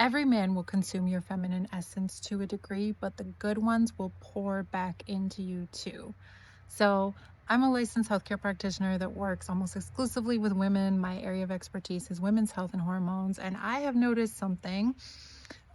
Every man will consume your feminine essence to a degree, but the good ones will pour back into you too. So, I'm a licensed healthcare practitioner that works almost exclusively with women. My area of expertise is women's health and hormones, and I have noticed something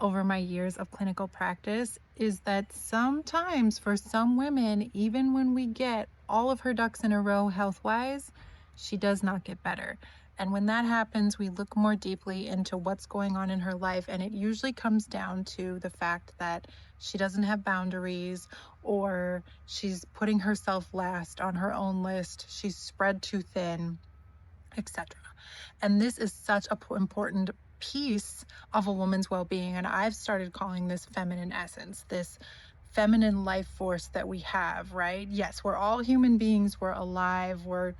over my years of clinical practice is that sometimes for some women, even when we get all of her ducks in a row health wise, she does not get better. And when that happens, we look more deeply into what's going on in her life. And it usually comes down to the fact that she doesn't have boundaries, or she's putting herself last on her own list, she's spread too thin, etc. And this is such an important piece of a woman's well-being. And I've started calling this feminine essence, this feminine life force that we have, right? Yes, we're all human beings, we're alive, we're,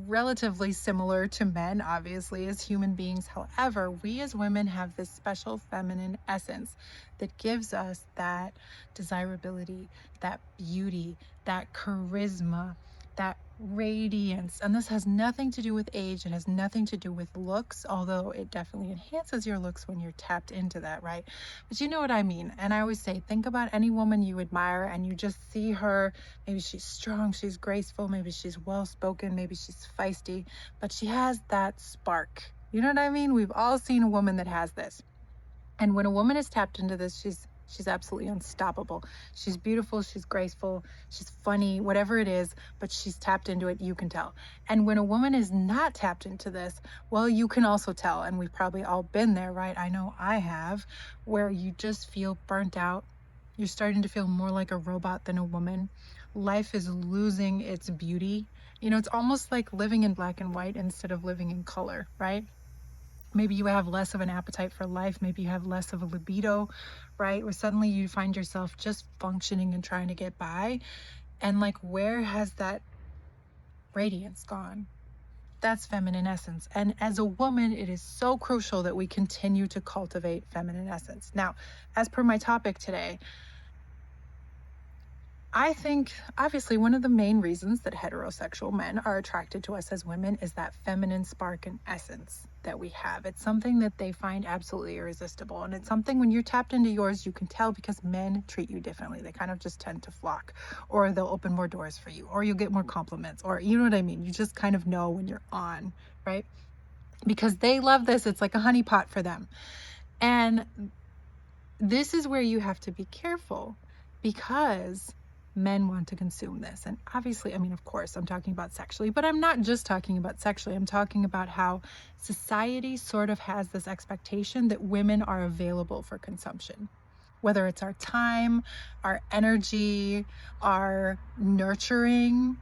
relatively similar to men, obviously, as human beings. However, we as women have this special feminine essence that gives us that desirability, that beauty, that charisma, that radiance. And this has nothing to do with age, it has nothing to do with looks, although it definitely enhances your looks when you're tapped into that, right? But you know what I mean. And I always say, think about any woman you admire and you just see her. Maybe she's strong, she's graceful, maybe she's well spoken, maybe she's feisty, but she has that spark. You know what I mean? We've all seen a woman that has this. And when a woman is tapped into this, she's absolutely unstoppable. She's beautiful, she's graceful, she's funny, whatever it is, but she's tapped into it, you can tell. And when a woman is not tapped into this, well, you can also tell, and we've probably all been there, right? I know I have, where you just feel burnt out. You're starting to feel more like a robot than a woman. Life is losing its beauty. It's almost like living in black and white instead of living in color, right? Maybe you have less of an appetite for life, maybe you have less of a libido, right? Where suddenly you find yourself just functioning and trying to get by, and like, where has that radiance gone? That's feminine essence. And as a woman, it is so crucial that we continue to cultivate feminine essence. Now, as per my topic today, I think obviously one of the main reasons that heterosexual men are attracted to us as women is that feminine spark and essence that we have. It's something that they find absolutely irresistible. And it's something, when you're tapped into yours, you can tell, because men treat you differently. They kind of just tend to flock, or they'll open more doors for you, or you'll get more compliments, or you know what I mean? You just kind of know when you're on, right? Because they love this. It's like a honeypot for them. And this is where you have to be careful, because men want to consume this. And obviously, I mean, of course, I'm talking about sexually, but I'm not just talking about sexually. I'm talking about how society sort of has this expectation that women are available for consumption, whether it's our time, our energy, our nurturing,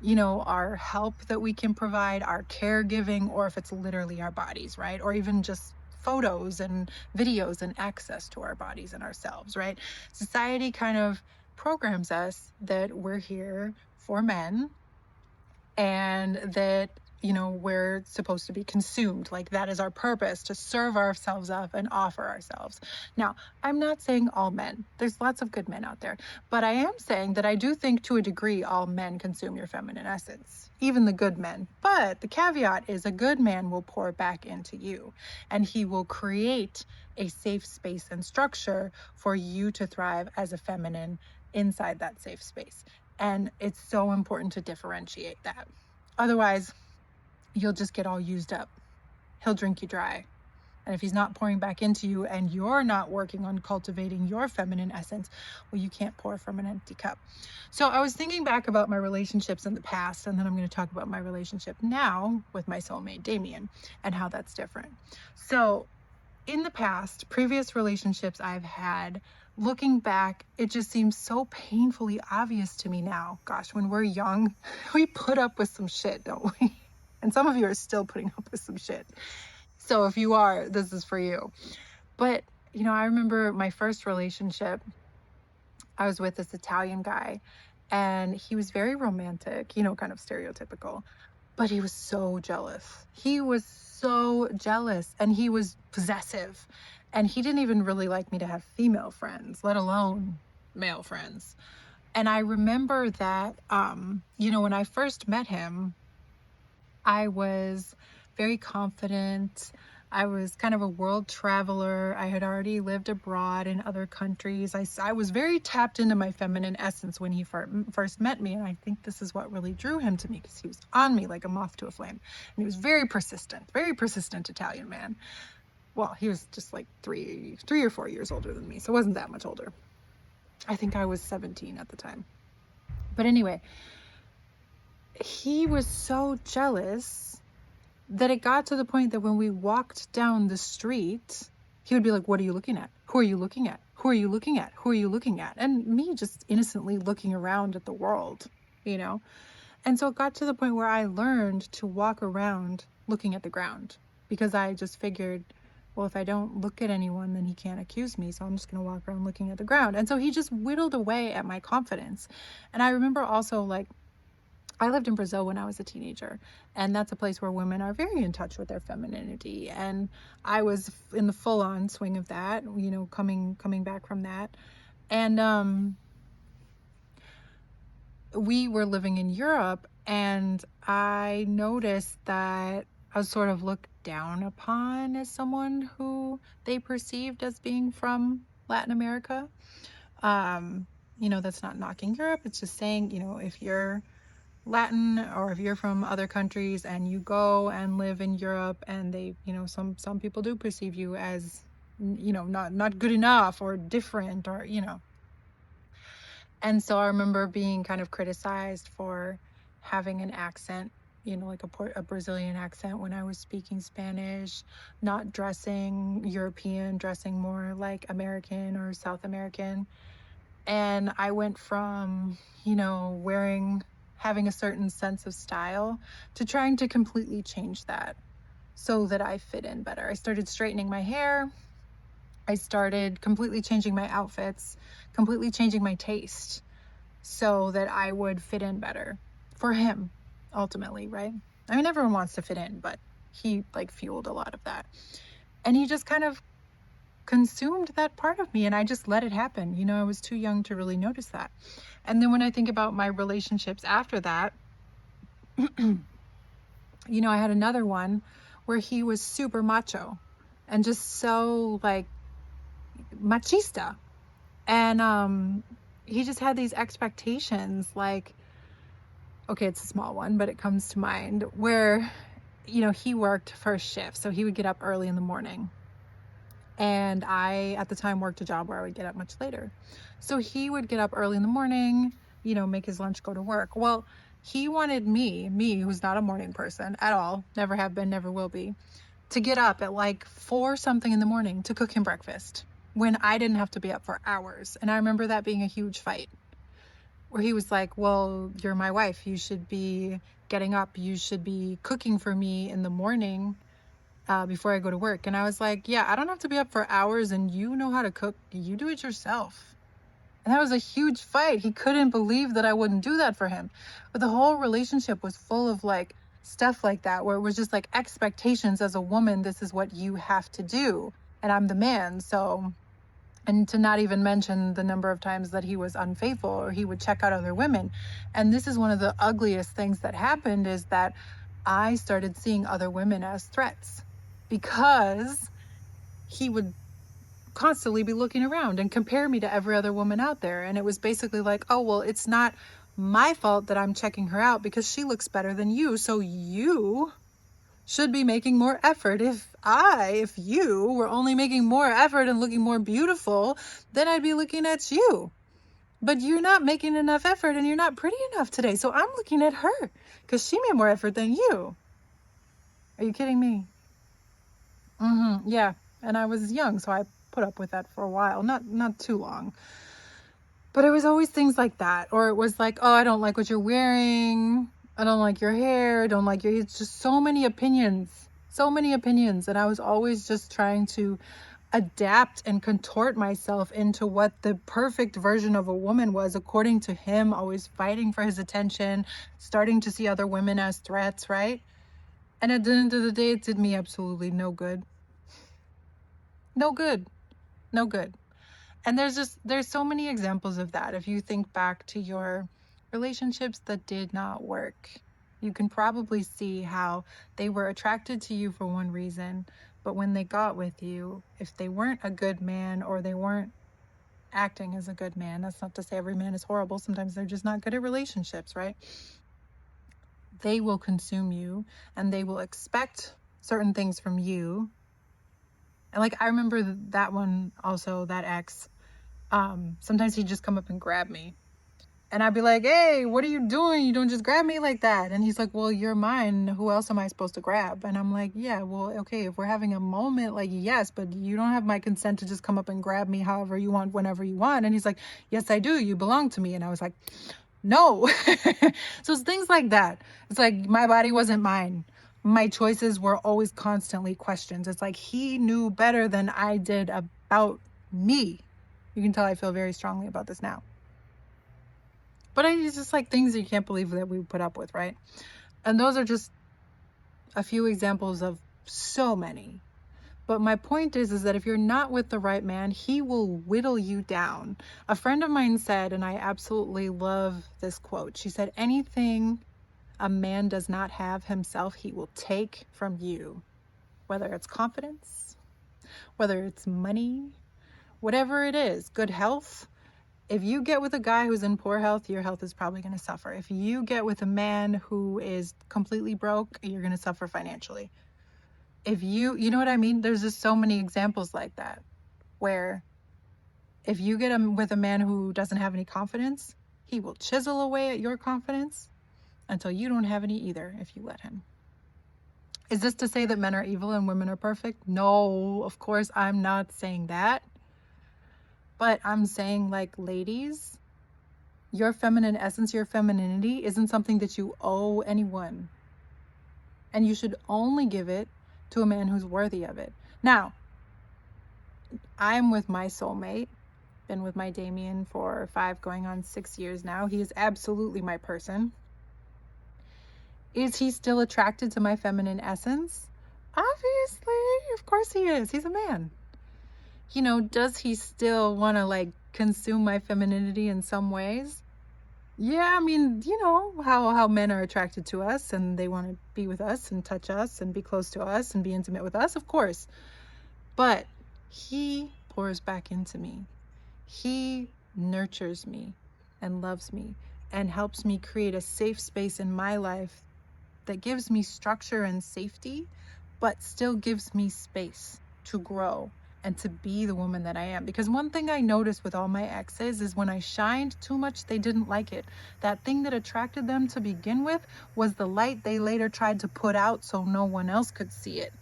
our help that we can provide, our caregiving, or if it's literally our bodies, right? Or even just photos and videos and access to our bodies and ourselves, right? Society kind of programs us that we're here for men, and that we're supposed to be consumed. Like, that is our purpose, to serve ourselves up and offer ourselves. Now, I'm not saying all men, there's lots of good men out there, but I am saying that I do think, to a degree, all men consume your feminine essence, even the good men. But the caveat is, a good man will pour back into you, and he will create a safe space and structure for you to thrive as a feminine inside that safe space. And it's so important to differentiate that. Otherwise, you'll just get all used up. He'll drink you dry. And if he's not pouring back into you, and you're not working on cultivating your feminine essence, well, you can't pour from an empty cup. So I was thinking back about my relationships in the past, and then I'm going to talk about my relationship now with my soulmate, Damien, and how that's different. So in the past, previous relationships I've had, looking back, it just seems so painfully obvious to me now. Gosh, when we're young, we put up with some shit, don't we? And some of you are still putting up with some shit. So if you are, this is for you. But, I remember my first relationship, I was with this Italian guy, and he was very romantic, kind of stereotypical, but he was so jealous. He was so jealous, and he was possessive, and he didn't even really like me to have female friends, let alone male friends. And I remember that, when I first met him, I was very confident. I was kind of a world traveler. I had already lived abroad in other countries. I was very tapped into my feminine essence when he first met me. And I think this is what really drew him to me, because he was on me like a moth to a flame. And he was very persistent Italian man. Well, he was just like three or 4 years older than me. So wasn't that much older. I think I was 17 at the time. But anyway, he was so jealous that it got to the point that when we walked down the street, he would be like, "What are you looking at? Who are you looking at? Who are you looking at? Who are you looking at?" And me just innocently looking around at the world, you know? And so it got to the point where I learned to walk around looking at the ground, because I just figured, well, if I don't look at anyone, then he can't accuse me. So I'm just going to walk around looking at the ground. And so he just whittled away at my confidence. And I remember also, like, I lived in Brazil when I was a teenager, and that's a place where women are very in touch with their femininity. And I was in the full-on swing of that, you know, coming back from that. And we were living in Europe, and I noticed that I was sort of looked down upon as someone who they perceived as being from Latin America. Um, you know, that's not knocking Europe. It's just saying, you know, if you're Latin, or if you're from other countries and you go and live in Europe, and they, you know, some people do perceive you as, you know, not good enough or different, or, you know. And so I remember being kind of criticized for having an accent, you know, like a Brazilian accent when I was speaking Spanish, not dressing European, dressing more like American or South American. And I went from, you know, having a certain sense of style, to trying to completely change that so that I fit in better. I started straightening my hair. I started completely changing my outfits, completely changing my taste, so that I would fit in better for him, ultimately, right? I mean, everyone wants to fit in, but he like fueled a lot of that. And he just kind of consumed that part of me, and I just let it happen. You know, I was too young to really notice that. And then when I think about my relationships after that, you know, I had another one where he was super macho and just so like machista. And he just had these expectations, like, okay, it's a small one, but it comes to mind, where, you know, he worked first shift, so he would get up early in the morning. And I, at the time, worked a job where I would get up much later. So he would get up early in the morning, you know, make his lunch, go to work. Well, he wanted me, who's not a morning person at all, never have been, never will be, to get up at like 4 something in the morning to cook him breakfast when I didn't have to be up for hours. And I remember that being a huge fight, where he was like, "Well, you're my wife. You should be getting up. You should be cooking for me in the morning, before I go to work." And I was like, "Yeah, I don't have to be up for hours, and you know how to cook. You do it yourself." And that was a huge fight. He couldn't believe that I wouldn't do that for him. But the whole relationship was full of like stuff like that, where it was just like expectations. As a woman, this is what you have to do, and I'm the man. So, and to not even mention the number of times that he was unfaithful, or he would check out other women. And this is one of the ugliest things that happened, is that I started seeing other women as threats, because he would constantly be looking around and compare me to every other woman out there. And it was basically like, "Oh, well, it's not my fault that I'm checking her out because she looks better than you. So you should be making more effort. If you were only making more effort and looking more beautiful, then I'd be looking at you. But you're not making enough effort, and you're not pretty enough today. So I'm looking at her because she made more effort than you. Are you kidding me?" Yeah. And I was young, so I put up with that for a while. Not too long. But it was always things like that. Or it was like, "Oh, I don't like what you're wearing. I don't like your hair. I don't like your..." It's just so many opinions. So many opinions. And I was always just trying to adapt and contort myself into what the perfect version of a woman was, according to him, always fighting for his attention, starting to see other women as threats, right? And at the end of the day, it did me absolutely no good. No good. No good. And there's so many examples of that. If you think back to your relationships that did not work, you can probably see how they were attracted to you for one reason, But when they got with you, if they weren't a good man or they weren't acting as a good man, that's not to say every man is horrible. Sometimes they're just not good at relationships, right? They will consume you and they will expect certain things from you. And like I remember that one also, that ex, sometimes he'd just come up and grab me. And I'd be like, hey, what are you doing? You don't just grab me like that. And he's like, well, you're mine. Who else am I supposed to grab? And I'm like, yeah, well, okay, if we're having a moment, like, yes, but you don't have my consent to just come up and grab me however you want, whenever you want. And he's like, yes, I do. You belong to me. And I was like, no. So it's things like that. It's like my body wasn't mine. My choices were always constantly questions. It's like he knew better than I did about me. You can tell I feel very strongly about this now. But it's just like things that you can't believe that we put up with, right? And those are just a few examples of so many. But my point is that if you're not with the right man, he will whittle you down. A friend of mine said, and I absolutely love this quote, she said, anything a man does not have himself, he will take from you. Whether it's confidence, whether it's money, whatever it is, good health. If you get with a guy who's in poor health, your health is probably going to suffer. If you get with a man who is completely broke, you're going to suffer financially. If you know what I mean? There's just so many examples like that where if you get with a man who doesn't have any confidence, he will chisel away at your confidence until you don't have any either if you let him. Is this to say that men are evil and women are perfect? No, of course I'm not saying that. But I'm saying, like, ladies, your feminine essence, your femininity isn't something that you owe anyone. And you should only give it to a man who's worthy of it. Now, I'm with my soulmate, been with my Damien for 5 going on 6 years now. He is absolutely my person. Is he still attracted to my feminine essence? Obviously, of course he is. He's a man. You know, does he still want to like consume my femininity in some ways? Yeah, I mean, you know how men are attracted to us and they want to be with us and touch us and be close to us and be intimate with us, of course. But he pours back into me. He nurtures me and loves me and helps me create a safe space in my life that gives me structure and safety, but still gives me space to grow and to be the woman that I am. Because one thing I noticed with all my exes is when I shined too much, they didn't like it. That thing that attracted them to begin with was the light they later tried to put out so no one else could see it.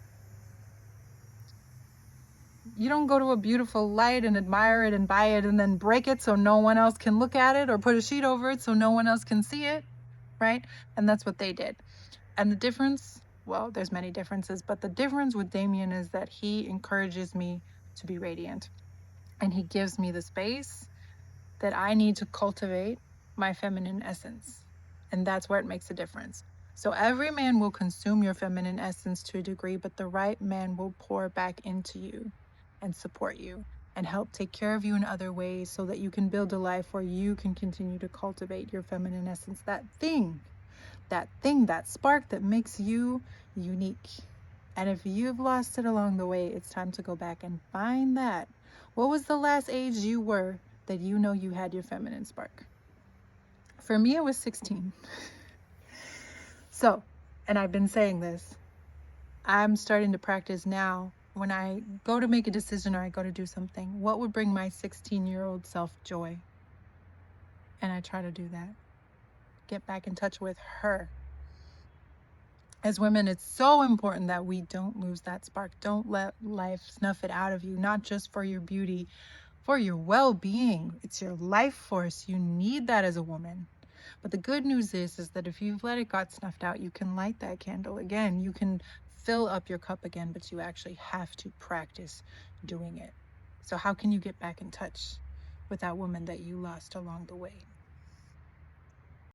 You don't go to a beautiful light and admire it and buy it and then break it so no one else can look at it, or put a sheet over it so no one else can see it, right? And that's what they did. And the difference, well, there's many differences, but the difference with Damien is that he encourages me to be radiant. And he gives me the space that I need to cultivate my feminine essence. And that's where it makes a difference. So every man will consume your feminine essence to a degree, but the right man will pour back into you and support you and help take care of you in other ways so that you can build a life where you can continue to cultivate your feminine essence, that thing, that spark that makes you unique. And if you've lost it along the way, it's time to go back and find that. What was the last age you were that you know you had your feminine spark? For me, it was 16. So, and I've been saying this, I'm starting to practice now. When I go to make a decision or I go to do something, what would bring my 16-year-old self joy? And I try to do that. Get back in touch with her. As women, it's so important that we don't lose that spark. Don't let life snuff it out of you, not just for your beauty, for your well-being. It's your life force. You need that as a woman. But the good news is that if you've let it got snuffed out, you can light that candle again. You can fill up your cup again, but you actually have to practice doing it. So how can you get back in touch with that woman that you lost along the way?